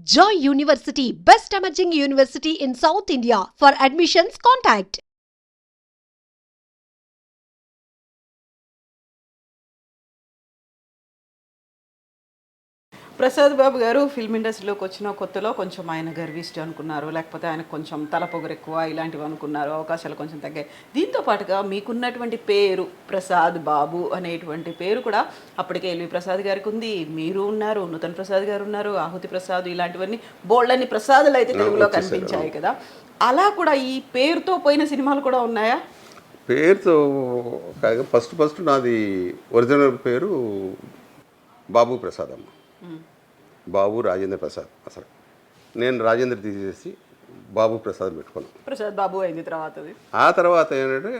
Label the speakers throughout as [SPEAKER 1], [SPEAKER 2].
[SPEAKER 1] Joy University, best emerging university in South India. For admissions, contact.
[SPEAKER 2] Prasad Babu గారు film ఇండస్ట్రీలోకి వచ్చిన కొత్తలో కొంచెం ఆయన గర్విష్టి అనుకున్నారు, లేకపోతే ఆయన కొంచెం తలపొగరు ఎక్కువ ఇలాంటివి అనుకున్నారు, అవకాశాలు కొంచెం తగ్గాయి. దీంతో పాటుగా మీకున్నటువంటి పేరు ప్రసాద్ బాబు అనేటువంటి పేరు కూడా అప్పటికే ఎల్వి ప్రసాద్ గారికి ఉంది, మీరు ఉన్నారు, నూతన్ ప్రసాద్ గారు ఉన్నారు, ఆహుతి ప్రసాద్, ఇలాంటివన్నీ బోల్డని ప్రసాదులు అయితే తెలుగులో కనిపించాయి కదా. అలా కూడా ఈ పేరుతో పోయిన సినిమాలు కూడా ఉన్నాయా?
[SPEAKER 3] పేరుతో ఫస్ట్ నాది ఒరిజినల్ పేరు బాబు ప్రసాద్ అమ్మ. బాబు రాజేంద్ర ప్రసాద్. అసలు నేను రాజేంద్ర తీసేసి బాబు ప్రసాద్ పెట్టుకున్నాను.
[SPEAKER 2] ప్రసాద్ బాబు అయింది తర్వాత.
[SPEAKER 3] ఆ తర్వాత ఏంటంటే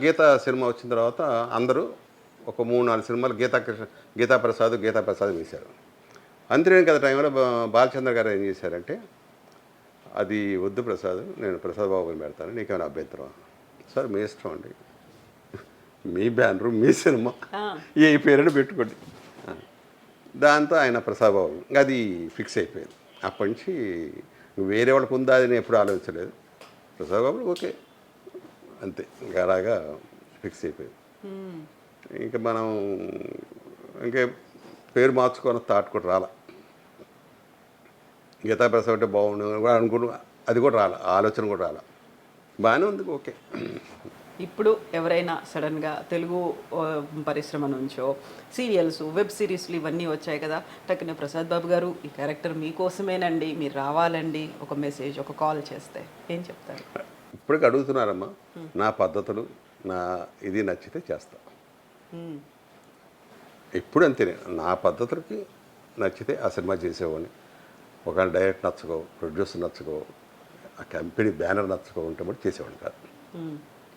[SPEAKER 3] గీతా సినిమా వచ్చిన తర్వాత అందరూ ఒక 3-4 సినిమాలు గీతా ప్రసాద్ వేశారు. అంతేనే కదా టైంలో బాలచంద్ర గారు ఏం చేశారంటే, అది వద్దు ప్రసాద్, నేను ప్రసాద్ బాబుని పెడతాను, నీకేమైనా అభ్యంతరం? సార్ మీ ఇష్టం అండి, మీ బ్యానరు, మీ సినిమా, ఏ పేరుని పెట్టుకోండి. దాంతో ఆయన ప్రసాద్ బాబు అది ఫిక్స్ అయిపోయింది. అప్పటి నుంచి వేరే వాళ్ళకు ఉందా అని నేను ఎప్పుడు ఆలోచించలేదు. ప్రసాద్ బాబు ఓకే అంతే, ఇంకా అలాగా ఫిక్స్ అయిపోయింది. ఇంకా మనం ఇంకే పేరు మార్చుకొని థాట్ కూడా రాలా. గీతా ప్రసాద్ అంటే బాగుండు అనుకుంటు, అది కూడా రాలా, ఆలోచన కూడా రాలా. బాగానే ఉంది, ఓకే.
[SPEAKER 2] ఇప్పుడు ఎవరైనా సడన్గా తెలుగు పరిశ్రమ నుంచో సీరియల్స్, వెబ్ సిరీస్లు ఇవన్నీ వచ్చాయి కదా, టక్కున ప్రసాద్ బాబు గారు ఈ క్యారెక్టర్ మీకోసమేనండి, మీరు రావాలండి, ఒక మెసేజ్, ఒక కాల్ చేస్తే ఏం చెప్తారు?
[SPEAKER 3] ఇప్పటికి అడుగుతున్నారమ్మా, నా పద్ధతులు, నా ఇది నచ్చితే చేస్తా. ఎప్పుడు అంతేనే, నా పద్ధతులకి నచ్చితే ఆ సినిమా చేసేవాడిని. ఒక డైరెక్ట్ నచ్చకో, ప్రొడ్యూసర్ నచ్చకో, ఆ కంపెనీ బ్యానర్ నచ్చకో ఉంటే కూడా చేసేవాడిని కాదు.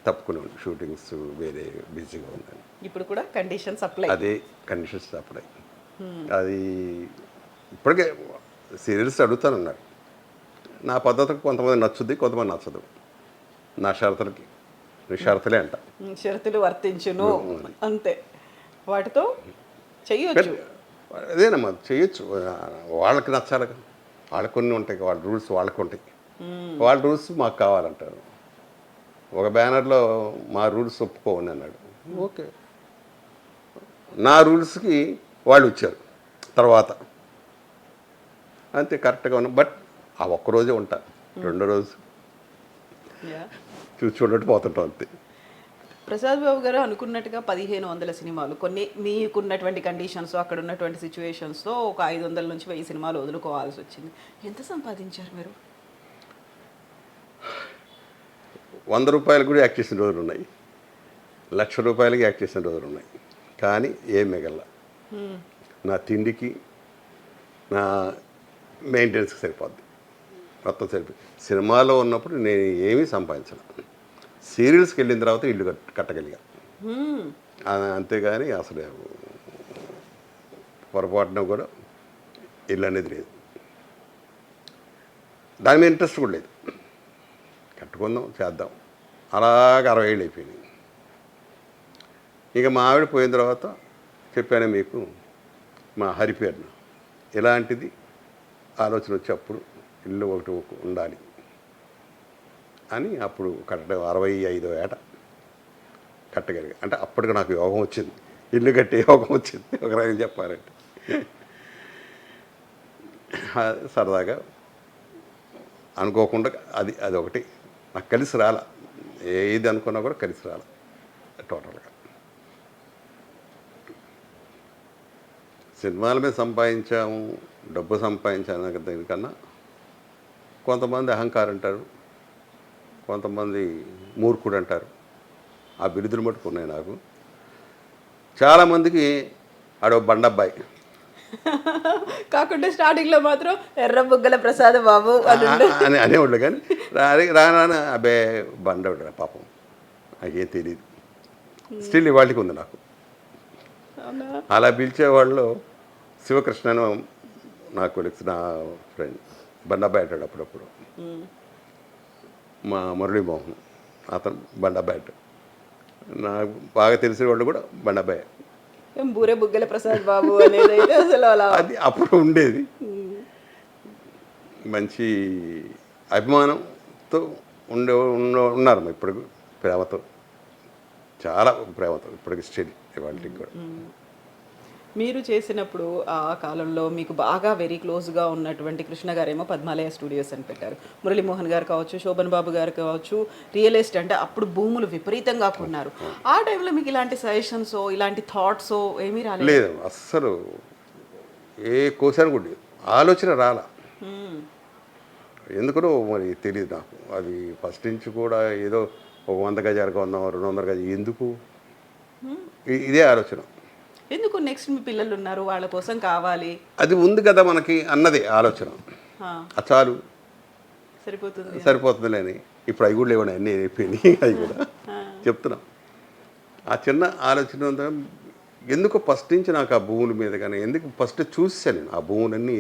[SPEAKER 3] తప్పుకునేవాడిని, షూటింగ్స్ వేరే బిజీగా ఉందని.
[SPEAKER 2] ఇప్పుడు కూడా కండిషన్స్ అప్లై,
[SPEAKER 3] అదే కండిషన్స్ అప్లై. అది ఇప్పటికే సీరియల్స్ అడుగుతానన్నారు. నా పద్ధతికి కొంతమంది నచ్చుద్ది, కొంతమంది నచ్చదు. నా షరతులకి షరతులే అంట,
[SPEAKER 2] షరతులు వర్తించును అంతే, వాటితో చెయ్యొచ్చు.
[SPEAKER 3] అదేనమ్మా, చేయొచ్చు. వాళ్ళకి నచ్చాలి, వాళ్ళకి కొన్ని ఉంటాయి, వాళ్ళ రూల్స్ వాళ్ళకి ఉంటాయి. వాళ్ళ రూల్స్ మాకు కావాలంటారు. ఒక బ్యానర్లో మా రూల్స్ ఒప్పుకోండి అన్నాడు, ఓకే. నా రూల్స్కి వాళ్ళు వచ్చారు తర్వాత, అంతే కరెక్ట్గా ఉన్నా. బట్ ఆ ఒక్కరోజే ఉంటా, రెండో రోజు చూడట్టు పోతుంటాం అంతే.
[SPEAKER 2] ప్రసాద్ బాబు గారు అనుకున్నట్టుగా 1500 సినిమాలు, కొన్ని మీకున్నటువంటి కండిషన్స్, అక్కడ ఉన్నటువంటి సిచ్యువేషన్స్తో ఒక 500 నుంచి 1000 సినిమాలు వదులుకోవాల్సి వచ్చింది. ఎంత సంపాదించారు మీరు?
[SPEAKER 3] 100 రూపాయలు కూడా యాక్ట్ చేసిన రోజులు ఉన్నాయి, 1,00,000 రూపాయలకి యాక్ట్ చేసిన రోజులు ఉన్నాయి. కానీ ఏం మిగల, నా తిండికి, నా మెయింటెనెన్స్కి సరిపోద్ది, మొత్తం సరిపోయి. సినిమాలో ఉన్నప్పుడు నేను ఏమీ సంపాదించను. సీరియల్స్కి వెళ్ళిన తర్వాత ఇల్లు కట్టగలిగా, అంతేగాని అసలు పొరపాటున కూడా ఇల్లు అనేది లేదు. దాని మీద ఇంట్రెస్ట్ కూడా లేదు. కట్టుకుందాం, చేద్దాం, అలాగ 60 ఏళ్ళు అయిపోయినాయి. ఇక మా ఆవిడ పోయిన తర్వాత చెప్పానే మీకు, మా హరిపేరున ఇలాంటిది ఆలోచన వచ్చి అప్పుడు ఇల్లు ఒకటి ఉండాలి అని అప్పుడు కట్టడం 65వ ఏట కట్టగలిగా. అంటే అప్పటికి నాకు యోగం వచ్చింది, ఇల్లు కట్టే యోగం వచ్చింది ఒక రకంగా చెప్పాలంటే. సరదాగా అనుకోకుండా అది ఒకటి నాకు కలిసి రాల, ఏది అనుకున్నా కూడా కలిసి రాల టోటల్గా. సినిమాల మీద సంపాదించాము, డబ్బు సంపాదించాను దీనికన్నా కొంతమంది అహంకారం అంటారు, కొంతమంది మూర్ఖుడు అంటారు. ఆ బిరుదులు మట్టుకు ఉన్నాయి నాకు. చాలామందికి ఆడో బండబ్బాయి
[SPEAKER 2] కాకుండా స్టార్టింగ్లో మాత్రం ఎర్ర బుగ్గల ప్రసాద్ బాబు
[SPEAKER 3] అని అనేవాళ్ళు. కానీ రానా అబ్బే బండవుడు పాపం, నాకేం తెలియదు. స్టిల్ ఇవాళకి ఉంది నాకు. అలా పిలిచేవాళ్ళు శివకృష్ణ నాకు కొలిక్స్, నా ఫ్రెండ్, బండబ్బాయి అంటాడు అప్పుడప్పుడు. మా మురళీమోహన్, అతను బండబ్బాయి అంటాడు. నాకు బాగా తెలిసిన వాళ్ళు కూడా బండబ్బాయి.
[SPEAKER 2] బూరే బుగ్గల ప్రసాద్ బాబు అనేది అయితే అసలు అలా
[SPEAKER 3] అది అప్పుడు ఉండేది. మంచి అభిమానంతో ఉన్నారు ఇప్పుడు ప్రేమతో, చాలా ప్రేమతో ఇప్పటికి స్టిల్ ఇవాళకి కూడా.
[SPEAKER 2] మీరు చేసినప్పుడు ఆ కాలంలో మీకు బాగా వెరీ క్లోజ్గా ఉన్నటువంటి కృష్ణ గారేమో పద్మాలయ స్టూడియోస్ అని పెట్టారు. మురళీమోహన్ గారు కావచ్చు, శోభన్ బాబు గారు కావచ్చు, రియల్ ఎస్టేట్ అంటే అప్పుడు భూములు విపరీతంగా కొన్నారు. ఆ టైంలో మీకు ఇలాంటి సజెషన్స్ ఇలాంటి థాట్స్ ఏమీ రాలేదు?
[SPEAKER 3] లేదు, అస్సలు ఏ కోసాను కూడా ఆలోచన రాలా. ఎందుకనో మరి తెలియదు నాకు. అది ఫస్ట్ నుంచి కూడా ఏదో ఒక 100 గజాలకు 200 గజాలు ఎందుకు, ఇదే ఆలోచన.
[SPEAKER 2] ఎందుకు నెక్స్ట్ మీ పిల్లలు ఉన్నారు, వాళ్ళ కోసం కావాలి,
[SPEAKER 3] అది ఉంది కదా మనకి అన్నది ఆలోచన. అది చాలు, సరిపోతుందిలే అని. ఇప్పుడు అవి కూడా లేవని అన్నీ అయిపోయినాయి. అవి కూడా చెప్తున్నాం. ఆ చిన్న ఆలోచన ఎందుకు ఫస్ట్ నుంచి నాకు ఆ భూముల మీద కానీ ఎందుకు ఫస్ట్ చూసాను నేను ఆ భూములన్నీ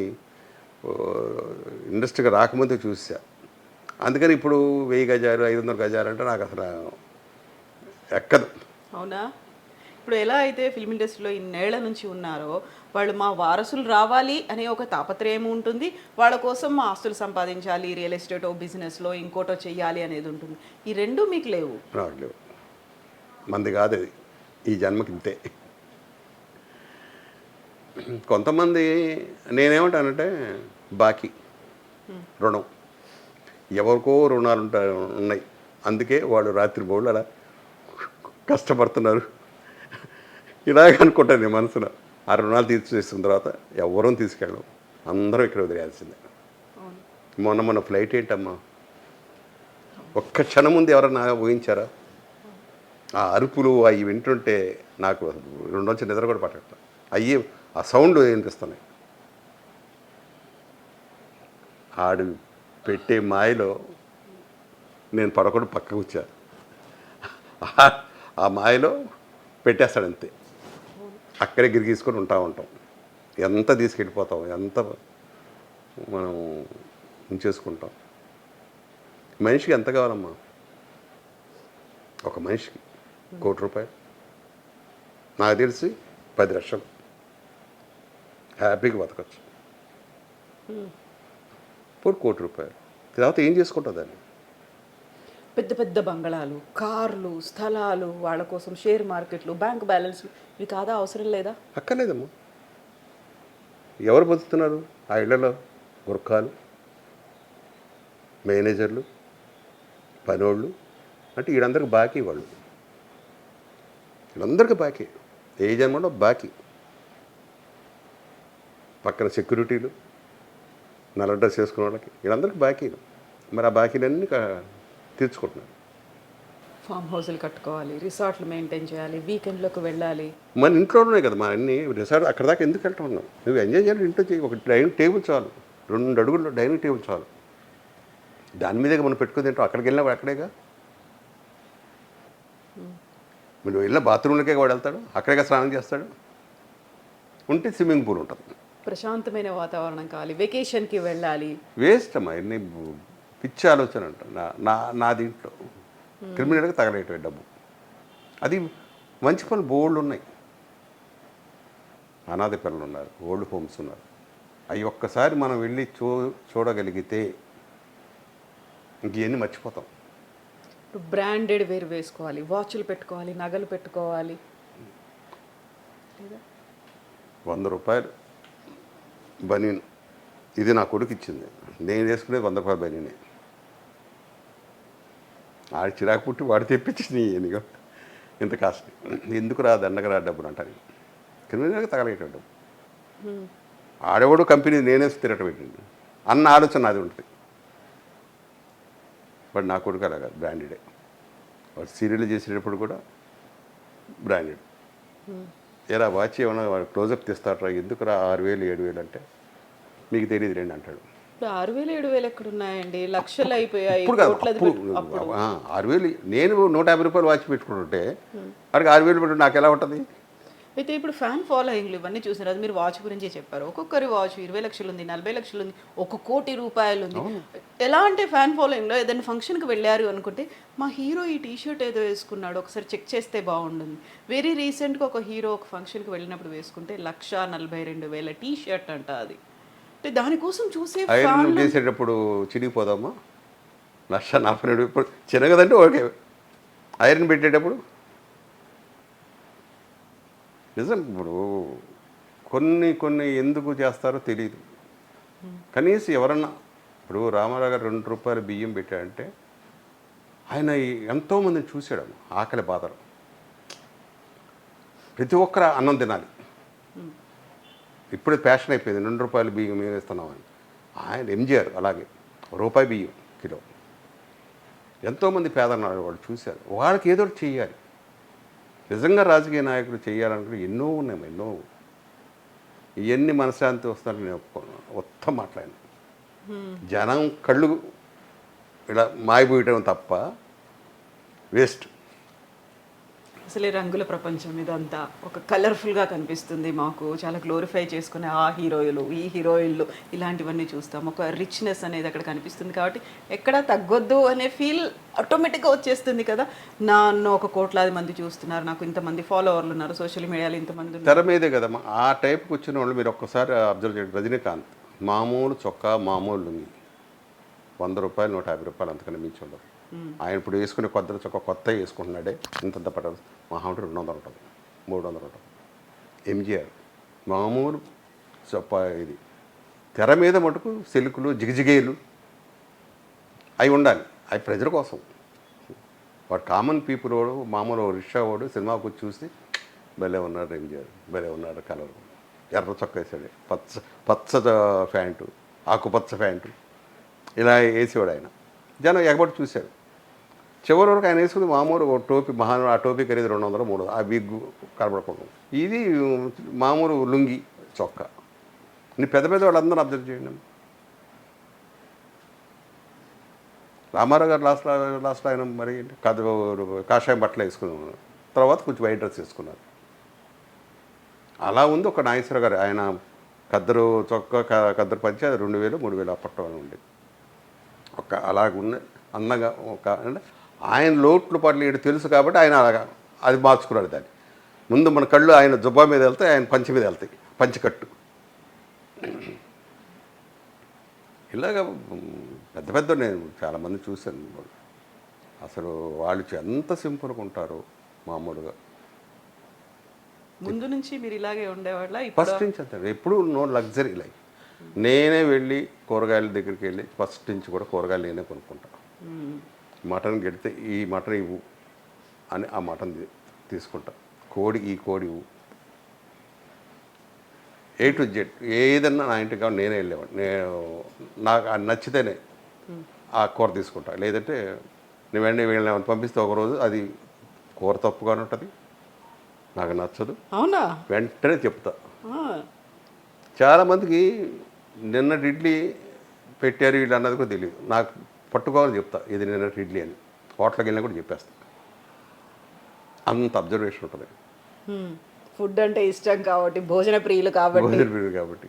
[SPEAKER 3] ఇండస్ట్రీగా రాకముందే చూసా. అందుకని ఇప్పుడు 1000 గజాలు 500 గజాలు అంటే నాకు అసలు ఎక్కదు.
[SPEAKER 2] అవునా? ఇప్పుడు ఎలా అయితే ఫిల్మ్ ఇండస్ట్రీలో ఇన్నేళ్ల నుంచి ఉన్నారో వాళ్ళు మా వారసులు రావాలి అనే ఒక తాపత్రయం ఉంటుంది, వాళ్ళ కోసం మా ఆస్తులు సంపాదించాలి, రియల్ ఎస్టేటో బిజినెస్లో ఇంకోటో చెయ్యాలి అనేది ఉంటుంది. ఈ రెండు మీకు లేవు?
[SPEAKER 3] నాకు లేవు. మంది కాదు అది, ఈ జన్మకి ఇంతే. కొంతమంది నేనేమంటానంటే బాకీ రుణం, ఎవరికో రుణాలు ఉన్నాయి, అందుకే వాళ్ళు రాత్రి బోళ్ళు అలా కష్టపడుతున్నారు ఇలాగ అనుకుంటాను నేను మనసులో. ఆ రుణాలు తీర్చేసిన తర్వాత ఎవరూ తీసుకెళ్ళం, అందరం ఇక్కడ వదిలేయాల్సిందే. మొన్న ఫ్లైట్ ఏంటమ్మా, ఒక్క క్షణం ముందు ఎవరన్నా ఊహించారా? ఆ అరుపులు అవి వింటుంటే నాకు 2 రోజులు నిద్ర కూడా పట్టట్లా. అయ్యి ఆ సౌండ్ వినిపిస్తున్నాయి. ఆడు పెట్టే మాయలో నేను పడకుండా పక్కకు వచ్చా. ఆ మాయలో పెట్టేస్తాడంతే. అక్కడే గిరిగీసుకొని ఉంటాం. ఎంత తీసుకెళ్ళిపోతాం, ఎంత మనం ఉంచేసుకుంటాం. మనిషికి ఎంత కావాలమ్మా? ఒక మనిషికి 1 కోటి రూపాయలు, నాకు తెలిసి 10 లక్షలు హ్యాపీగా బతకచ్చు. 1 కోటి రూపాయలు తర్వాత ఏం చేసుకుంటుంది దాన్ని?
[SPEAKER 2] పెద్ద పెద్ద బంగళాలు, కార్లు, స్థలాలు, వాళ్ళ కోసం షేర్ మార్కెట్లు, బ్యాంక్ బ్యాలెన్స్, ఇవి కాదా? అవసరం లేదా?
[SPEAKER 3] అక్కర్లేదమ్మా. ఎవరు బతుకుతున్నారు ఆ ఇళ్లలో? గుర్ఖాలు, మేనేజర్లు, పనోళ్ళు, అంటే వీళ్ళందరికీ బాకీ. వీళ్ళందరికీ బాకీ, ఏ జన్మలో బాకీ. పక్కన సెక్యూరిటీలు, నల్ల డ్రెస్ వేసుకున్న వాళ్ళకి, వీళ్ళందరికీ బాకీలు. మరి ఆ బాకీలన్నీ తీర్చుకుంటున్నారు.
[SPEAKER 2] ఫామ్ హౌస్లు కట్టుకోవాలి, రిసార్ట్లు మెయింటైన్ చేయాలి, వీకెండ్లోకి వెళ్ళాలి.
[SPEAKER 3] మన ఇంట్లోనే కదా మా అన్ని రిసార్ట్. అక్కడ దాకా ఎందుకు వెళ్తా ఉన్నావు? నువ్వు ఎంజాయ్ చేయాలి ఇంట్లో చేయి. ఒక డైనింగ్ టేబుల్ చాలు, 2 అడుగుల్లో డైనింగ్ టేబుల్ చాలు. దాని మీదే మనం పెట్టుకుని తింటాం. అక్కడికి వెళ్ళినా అక్కడేగా. మీరు వెళ్ళిన బాత్రూంలకే వాడు వెళ్తాడు, అక్కడేగా స్నానం చేస్తాడు. ఉంటే స్విమ్మింగ్ పూల్ ఉంటుంది.
[SPEAKER 2] ప్రశాంతమైన వాతావరణం కావాలి, వెకేషన్కి వెళ్ళాలి.
[SPEAKER 3] వేస్ట్ అమ్మా, ఎన్ని పిచ్చి ఆలోచన అంట. నా దీంట్లో క్రిమినల్గా తగలేటవి డబ్బు. అది మంచి పనులు బోల్డ్ ఉన్నాయి. అనాథ పిల్లలు ఉన్నారు, ఓల్డ్ హోమ్స్ ఉన్నారు. అవి ఒక్కసారి మనం వెళ్ళి చూడగలిగితే ఇంకేన్ని మర్చిపోతాం.
[SPEAKER 2] ఇప్పుడు బ్రాండెడ్ వేర్ వేసుకోవాలి, వాచ్లు పెట్టుకోవాలి, నగలు పెట్టుకోవాలి.
[SPEAKER 3] 100 రూపాయలు బనీన్, ఇది నా కొడుకు ఇచ్చింది. నేను వేసుకునేది 100 రూపాయల బనీనే. ఆడి చిరాకు పుట్టి వాడు తెప్పించింది. ఎందుకు ఇంత కాస్ట్, ఎందుకు రా దండగా రా డబ్బులు అంటారు. క్రిమినల్గా తగలేట డబ్బు. ఆడేవాడు కంపెనీ నేనే తిరగటం పెట్టింది అన్న ఆలోచన అది ఉంటుంది. బట్ నా కొడుకు అలాగా బ్రాండెడే. వాడు సీరియల్ చేసేటప్పుడు కూడా బ్రాండెడ్. ఏరా వాచ్ ఏమన్నా వాడు క్లోజప్ తీస్తాడరా, ఎందుకు రా 6000 7000 అంటే మీకు తెలియదు రండి అంటాడు.
[SPEAKER 2] ఇప్పుడు 6000 7000 ఎక్కడ ఉన్నాయండి? లక్షలు అయిపోయాయి.
[SPEAKER 3] ఇప్పుడు 6000 నేను 150 రూపాయలు వాచ్ పెట్టుకుంటుంటే వాడికి 6000 పెట్టు నాకు ఎలా ఉంటుంది?
[SPEAKER 2] అయితే ఇప్పుడు ఫ్యాన్ ఫాలోయింగ్లు ఇవన్నీ చూసినారు. అది మీరు వాచ్ గురించే చెప్పారు. ఒక్కొక్కరి వాచ్ 20 లక్షలు ఉంది, 40 లక్షలు ఉంది, 1 కోటి రూపాయలు ఉంది. ఎలా అంటే ఫ్యాన్ ఫాలోయింగ్లో ఏదైనా ఫంక్షన్కి వెళ్ళారు అనుకుంటే మా హీరో ఈ టీషర్ట్ ఏదో వేసుకున్నాడు, ఒకసారి చెక్ చేస్తే బాగుంటుంది. వెరీ రీసెంట్గా ఒక హీరో ఒక ఫంక్షన్కి వెళ్ళినప్పుడు వేసుకుంటే 1,42,000 టీషర్ట్ అంట. అది అంటే దానికోసం చూసే
[SPEAKER 3] ఐరన్
[SPEAKER 2] ఫ్యాన్లు
[SPEAKER 3] చేసేటప్పుడు చిరిగిపోదామా 1,40,000 ఇప్పుడు చిన్నగదంటే ఓకే. ఐరన్ పెట్టేటప్పుడు నిజం. ఇప్పుడు కొన్ని కొన్ని ఎందుకు చేస్తారో తెలియదు. కనీసం ఎవరన్నా ఇప్పుడు రామారావు గారు ₹2 బియ్యం పెట్టాడంటే ఆయన ఎంతోమందిని చూశాడు ఆకలి బాధలు. ప్రతి ఒక్కరు అన్నం తినాలి. ఇప్పుడే ఫ్యాషన్ అయిపోయింది ₹2 బియ్యం మేము ఇస్తున్నామని. ఆయన ఎంజీఆర్ అలాగే రూపాయి బియ్యం కిలో. ఎంతోమంది పేదన్నారు వాళ్ళు చూశారు. వాళ్ళకి ఏదో ఒకటి చెయ్యాలి. నిజంగా రాజకీయ నాయకులు చేయాలనుకుని ఎన్నో ఉన్నాయి, ఎన్నో. ఇవన్నీ మనశ్శాంతి వస్తారని నేను ఒప్పుకోను. మొత్తం మాట్లాడిన జనం కళ్ళు ఇలా మాయపోయటం తప్ప వేస్ట్.
[SPEAKER 2] అసలే రంగుల ప్రపంచం ఇదంతా ఒక కలర్ఫుల్గా కనిపిస్తుంది మాకు. చాలా గ్లోరిఫై చేసుకునే ఆ హీరోయిన్లు ఈ హీరోయిన్లు ఇలాంటివన్నీ చూస్తాం. ఒక రిచ్నెస్ అనేది అక్కడ కనిపిస్తుంది కాబట్టి ఎక్కడా తగ్గొద్దు అనే ఫీల్ ఆటోమేటిక్గా వచ్చేస్తుంది కదా. నన్ను ఒక కోట్లాది మంది చూస్తున్నారు, నాకు ఇంతమంది ఫాలోవర్లు ఉన్నారు, సోషల్ మీడియాలో ఇంతమంది ఉన్నారు.
[SPEAKER 3] తెర మీదే కదమ్మా ఆ టైప్కి వచ్చిన వాళ్ళు మీరు ఒక్కసారి అబ్జర్వ్ చేయండి. రజనీకాంత్ మామూలు చొక్కా మామూలు లుంగి ₹100 ₹150 అంతకన్నా మించి ఉండదు. ఆయన ఇప్పుడు వేసుకునే కొత్త చొక్కా కొత్త వేసుకుంటున్నాడే ఇంతంత పడదు. మహా ఉంటే 200 ఉంటుంది, 300 ఉంటుంది. ఎంజీఆర్ మామూలు చొప్పా ఇది. తెర మీద మటుకు సిల్కులు జిగిజిగేలు అవి ఉండాలి. అవి ప్రజల కోసం. వాడు కామన్ పీపుల్ వాడు మామూలు రిక్షా వాడు సినిమాకు వచ్చి చూసి భలే ఉన్నాడు ఎంజీఆర్, భలే ఉన్నాడు కలర్, ఎర్ర చొక్క వేసాడు, పచ్చ ప్యాంటు, ఆకుపచ్చ ప్యాంటు ఇలా వేసేవాడు ఆయన. జనం ఎగబడి చూశారు. చివరి వరకు ఆయన వేసుకుంది మామూలు టోపీ ఆ టోపీ ఖరీదు 200 300 ఆ బిగ్ కనబడకుండా. ఇది మామూలు లుంగి చొక్కా. పెద్ద పెద్ద వాళ్ళందరూ అబ్జర్వ్ చేయండి. రామారావు గారు లాస్ట్ ఆయన మరి కాషాయం బట్టలు వేసుకున్నారు, తర్వాత కొంచెం వైట్ డ్రెస్ వేసుకున్నారు. అలా ఉంది ఒక నాగేశ్వర గారు. ఆయన కద్దరు చొక్కా కద్దరు పంచి అది 2000 3000 అప్పట్లో ఉండేది. ఒక అలాగున్న అందంగా ఒక అంటే ఆయన లోట్లు పాటలు ఏడు తెలుసు కాబట్టి ఆయన అలాగా అది మార్చుకున్నాడు. దాన్ని ముందు మన కళ్ళు ఆయన జుబ్బా మీద వెళ్తాయి, ఆయన పంచి మీద వెళ్తాయి, పంచికట్టు. ఇలాగ పెద్ద పెద్ద నేను చాలామంది చూశాను. అసలు వాళ్ళు ఎంత సింపుల్గా ఉంటారో మామూలుగా.
[SPEAKER 2] ముందు నుంచి మీరు ఇలాగే ఉండేవాళ్ళ?
[SPEAKER 3] ఫస్ట్ నుంచి అంతే, ఎప్పుడు నో లగ్జరీ లైఫ్. నేనే వెళ్ళి కూరగాయల దగ్గరికి వెళ్ళి ఫస్ట్ నుంచి కూడా కూరగాయలు నేనే కొనుక్కుంటా. మటన్ గెడితే ఈ మటన్ ఇవ్వు అని ఆ మటన్ తీసుకుంటా. కోడి ఈ కోడి ఇవ్వు, A to Z ఏదన్నా నా ఇంటికి కావాలి నేనే వెళ్ళేవాడు. నేను నాకు నచ్చితేనే ఆ కూర తీసుకుంటా. లేదంటే నేను వెంటనే వీళ్ళని పంపిస్తే ఒకరోజు అది కూర తప్పుగానే ఉంటుంది, నాకు నచ్చదు,
[SPEAKER 2] అవునా,
[SPEAKER 3] వెంటనే చెప్తా. చాలామందికి నిన్నటి ఇడ్లీ పెట్టారు వీళ్ళు అన్నది కూడా తెలియదు. నాకు పట్టుకోవాలని చెప్తా ఇది నిన్నటి ఇడ్లీ అని. హోటల్కి వెళ్ళినా కూడా చెప్పేస్తా. అంత అబ్జర్వేషన్ ఉంటుంది.
[SPEAKER 2] ఫుడ్ అంటే ఇష్టం కాబట్టి, భోజన ప్రియులు కాబట్టి.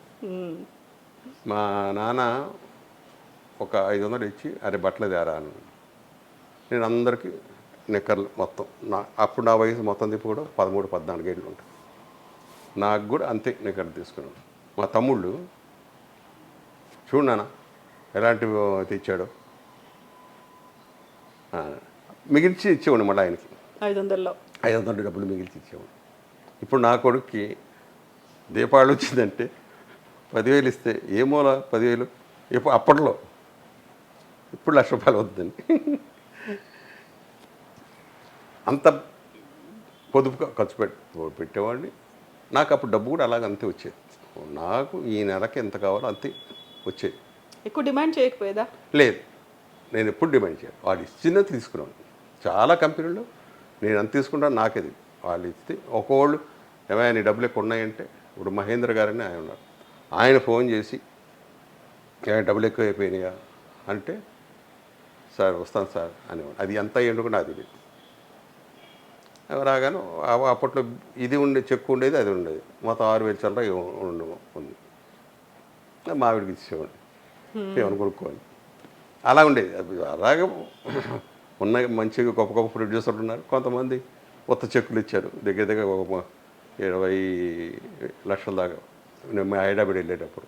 [SPEAKER 3] మా నాన్న ఒక 500 ఇచ్చి అరే బట్టలు తేరా అని. నేను అందరికీ నిక్కర్లు మొత్తం అప్పుడు నా వయసు మొత్తం తిప్పి కూడా 13 14 ఏళ్ళు ఉంటాయి. నాకు కూడా అంతే నిక్కర్లు తీసుకున్నాను. మా తమ్ముళ్ళు చూడు నాన్న ఎలాంటివి తెచ్చాడో మిగిల్చి ఇచ్చేవాడు. మళ్ళీ ఆయనకి 500 డబ్బులు మిగిల్చి ఇచ్చేవాడు. ఇప్పుడు నా కొడుక్కి దీపావళి వచ్చిందంటే 10,000 ఇస్తే ఏమోలా 10,000 ఇప్పుడు అప్పట్లో, ఇప్పుడు ₹1,00,000 వద్దని అంత పొదుపుగా ఖర్చు పెట్టేవాడిని. నాకు అప్పుడు డబ్బు కూడా అలాగ అంతే వచ్చేది. నాకు ఈ నెలకి ఎంత కావాలో అంతే వచ్చేది.
[SPEAKER 2] ఎక్కువ డిమాండ్ చేయకపోయేదా?
[SPEAKER 3] లేదు, నేను ఎప్పుడు డిమాండ్ చేయాలి. వాళ్ళు ఇచ్చినా తీసుకున్నాను. చాలా కంపెనీలు నేను ఎంత తీసుకుంటాను నాకేది. వాళ్ళు ఇస్తే ఒకవాళ్ళు ఏమైనా నీ డబ్బులు ఎక్కువ ఉన్నాయంటే, ఇప్పుడు మహేంద్ర గారని ఆయన ఉన్నారు, ఆయన ఫోన్ చేసి ఏమైనా డబ్బులు ఎక్కువ అయిపోయినాయా అంటే సార్ వస్తాను సార్ అనేవాడు. అది ఎంత ఏంటో కూడా అది రాగాను అప్పట్లో ఇది ఉండే చెక్కు ఉండేది, అది ఉండేది మొత్తం 6,000 చిల్లర ఉంది. మావిడికి ఇచ్చేవాడు ఏమని కొనుక్కోవాలి. అలా ఉండేది. అలాగే ఉన్న మంచిగా గొప్ప గొప్ప ప్రొడ్యూసర్లు ఉన్నారు. కొంతమంది కొత్త చెక్కులు ఇచ్చారు, దగ్గర దగ్గర 20 లక్షల దాకా. నేను హైదరాబాద్ వెళ్ళేటప్పుడు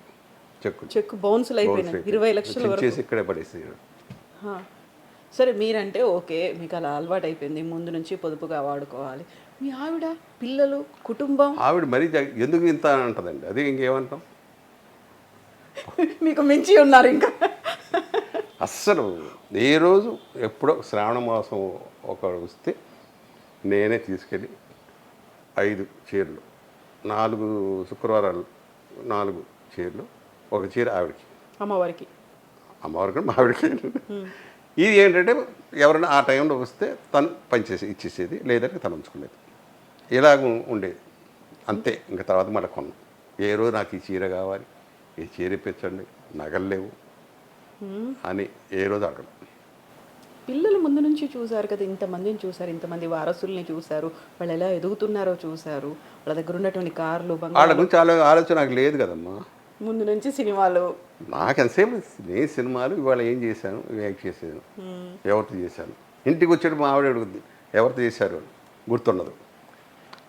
[SPEAKER 3] చెక్కు
[SPEAKER 2] చెక్ బౌన్సులు అయిపోయినాయి 20 లక్షల వరకు.
[SPEAKER 3] చేసి ఇక్కడే పడేసి
[SPEAKER 2] హా. సరే మీరంటే ఓకే, మీకు అలా అలవాటు అయిపోయింది, ముందు నుంచి పొదుపుగా వాడుకోవాలి. మీ ఆవిడ, పిల్లలు, కుటుంబం
[SPEAKER 3] ఆవిడ మరీ ఎందుకు ఇంత అంటదండి, అది ఇంకేమంటాం.
[SPEAKER 2] మీకు మించి ఉన్నారు ఇంకా.
[SPEAKER 3] అస్సలు ఏ రోజు ఎప్పుడో శ్రావణ మాసం ఒకడు వస్తే నేనే తీసుకెళ్ళి 5 చీరలు, 4 శుక్రవారాలు 4 చీరలు, ఒక చీర ఆవిడకి,
[SPEAKER 2] అమ్మవారికి.
[SPEAKER 3] అమ్మవారికి మా ఆవిడకి. ఇది ఏంటంటే ఎవరైనా ఆ టైంలో వస్తే తను పనిచేసి ఇచ్చేసేది, లేదంటే తను ఉంచుకునేది. ఇలాగ ఉండేది అంతే. ఇంకా తర్వాత మళ్ళీ కొన్నాం. ఏ రోజు నాకు ఈ చీర కావాలి, ఈ చీర ఇప్పించండి, నగలు లేవు అని ఏ రోజు అడగడం.
[SPEAKER 2] పిల్లలు ముందు నుంచి చూశారు కదా, ఇంతమందిని చూశారు, ఇంతమంది వారసుల్ని చూశారు, వాళ్ళు ఎలా ఎదుగుతున్నారో చూశారు, వాళ్ళ దగ్గర ఉన్నటువంటి కార్లు,
[SPEAKER 3] వాళ్ళ
[SPEAKER 2] బంగారు,
[SPEAKER 3] గురించి ఆలోచన నాకు లేదు కదమ్మా.
[SPEAKER 2] ముందు నుంచి సినిమాలు.
[SPEAKER 3] నాకు ఎంతసేపు నేను సినిమాలు ఇవాళ ఏం చేశాను, ఏం చేసాను, ఎవరితో చేశాను. ఇంటికి వచ్చేటి మా ఆవిడ అడుగుద్ది ఎవరితో చేశారు అని. గుర్తుండదు.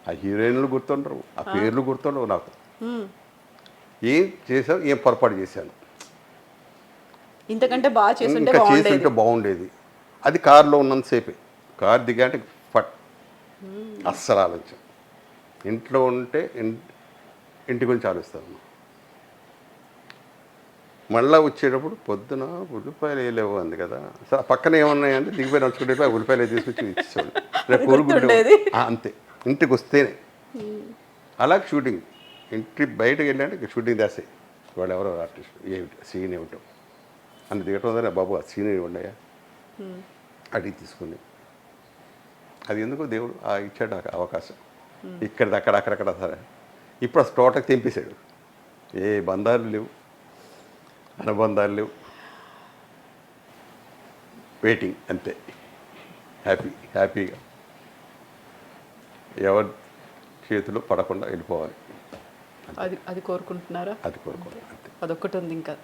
[SPEAKER 3] ఆ హీరోయిన్లు గుర్తుండరు, ఆ పేర్లు గుర్తుండవు నాకు. ఏం చేశాను, ఏం పొరపాటు చేశాను,
[SPEAKER 2] ఇంతకంటే బాగా చేస్తుంటే
[SPEAKER 3] ఇంకా
[SPEAKER 2] బాగుండేది.
[SPEAKER 3] చేస్తుంటే బాగుండేది. అది కారులో ఉన్నంతసేపే. కారు దిగాంటే ఫట్, అస్సలు ఆలోచన. ఇంట్లో ఉంటే ఇంటి గురించి ఆలోచిస్తాను. మళ్ళీ వచ్చేటప్పుడు పొద్దున ఉల్లిపాయలు వేయలేవు అంది కదా, సరే పక్కన ఏమన్నాయంటే దిగిపోయి నడుచుకుంటే ఉల్లిపాయలు తీసుకొచ్చి ఇచ్చేవాడు. రేపు కోరుకుంటే అంతే. ఇంటికి వస్తేనే అలా షూటింగ్. ఇంటి బయటకు వెళ్ళాలంటే షూటింగ్ దాసే. వాళ్ళు ఎవరో ఆర్టిస్ట్ ఏమిటి సీన్ ఏమిటో అని దిగటం వల్ల బాబు ఆ సీన్ ఉన్నాయా అడిగి తీసుకుని, అది ఎందుకో దేవుడు ఇచ్చాడు అవకాశం. ఇక్కడిది అక్కడక్కడ సరే. ఇప్పుడు అసలు తోటకి తెంపేశాడు. ఏ బంధాలు లేవు, అనుబంధాలు లేవు, వెయిటింగ్ అంతే. హ్యాపీగా ఎవరి చేతిలో పడకుండా వెళ్ళిపోవాలి.
[SPEAKER 2] అది కోరుకుంటున్నారా?
[SPEAKER 3] అది కోరుకోవాలి అంతే.
[SPEAKER 2] అదొక్కటి ఉంది ఇంకా.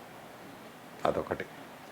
[SPEAKER 3] అదొకటి.